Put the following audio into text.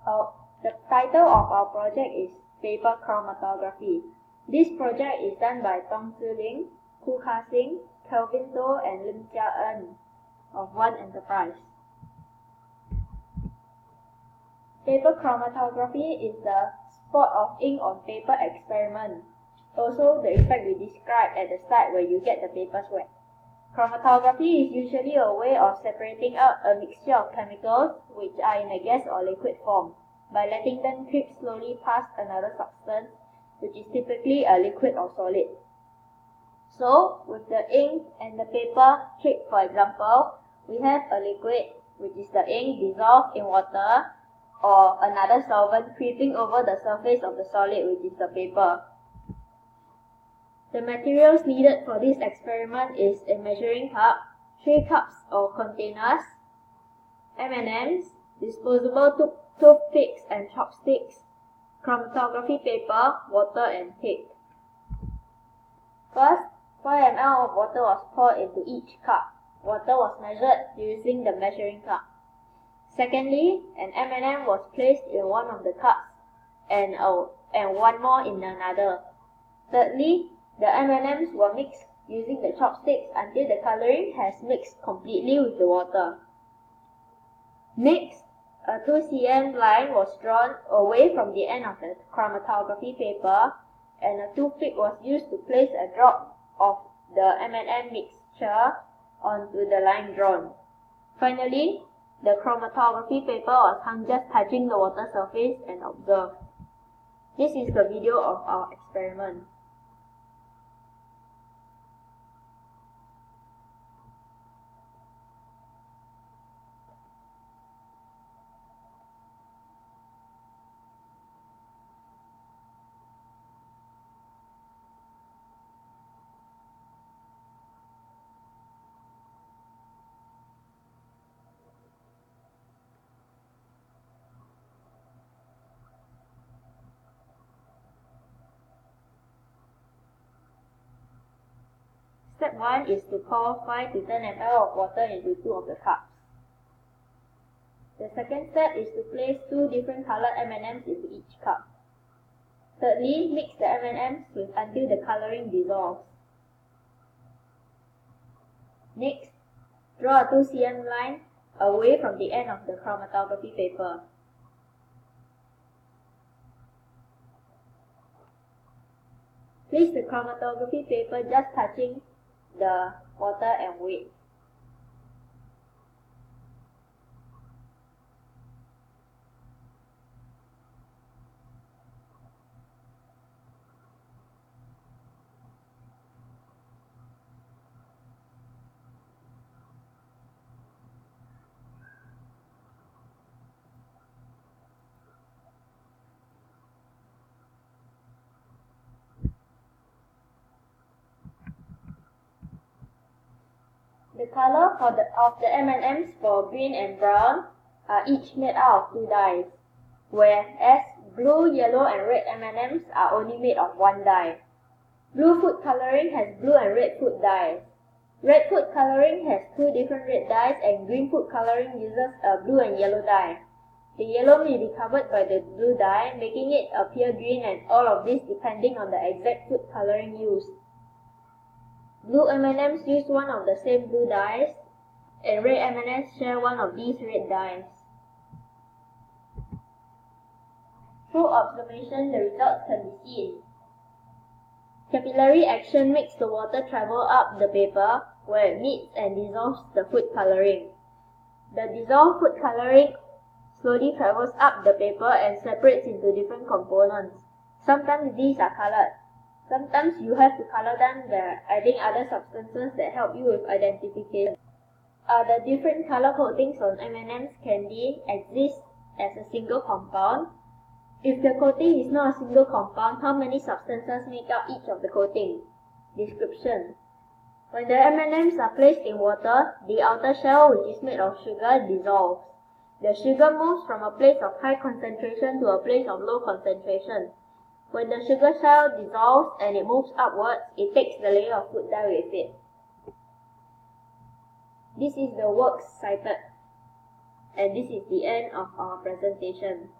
The title of our project is Paper Chromatography. This project is done by Ling, Xing, Kelvin and Ling of One Enterprise. Paper chromatography is the spot of ink on paper experiment, also the effect we described at the start where you get the papers wet. Chromatography is usually a way of separating out a mixture of chemicals which are in a gas or liquid form by letting them creep slowly past another substance which is typically a liquid or solid. So, with the ink and the paper trick, for example, we have a liquid, which is the ink dissolved in water, or another solvent creeping over the surface of the solid, which is the paper. The materials needed for this experiment is a measuring cup, 3 cups or containers, M&Ms, disposable toothpicks and chopsticks, chromatography paper, water and tape. First, 5 ml of water was poured into each cup. Water was measured using the measuring cup. Secondly, an M&M was placed in one of the cups and one more in another. Thirdly, the M&Ms were mixed using the chopsticks until the coloring has mixed completely with the water. Next, a 2 cm line was drawn away from the end of the chromatography paper, and a toothpick was used to place a drop of the M&M mixture onto the line drawn. Finally, the chromatography paper was hung just touching the water surface and observed. This is the video of our experiment. Step 1 is to pour 5 to 10 ml of water into 2 of the cups. The second step is to place 2 different colored M&Ms into each cup. Thirdly, mix the M&Ms until the coloring dissolves. Next, draw a 2 cm line away from the end of the chromatography paper. Place the chromatography paper just touching the water and wait. The color of the M&Ms for green and brown are each made out of 2 dyes, whereas blue, yellow and red M&Ms are only made of 1 dye. Blue food coloring has blue and red food dyes. Red food coloring has 2 different red dyes, and green food coloring uses a blue and yellow dye. The yellow may be covered by the blue dye, making it appear green, and all of this depending on the exact food coloring used. Blue M&Ms use one of the same blue dyes, and red M&Ms share one of these red dyes. Through observation, the results can be seen. Capillary action makes the water travel up the paper, where it meets and dissolves the food coloring. The dissolved food coloring slowly travels up the paper and separates into different components. Sometimes these are colored. Sometimes you have to color them by adding other substances that help you with identification. The different color coatings on M&Ms can exist as a single compound. If the coating is not a single compound, how many substances make up each of the coating? Description. When the M&Ms are placed in water, the outer shell, which is made of sugar, dissolves. The sugar moves from a place of high concentration to a place of low concentration. When the sugar shell dissolves and it moves upwards, it takes the layer of food dye with it. This is the works cited, and this is the end of our presentation.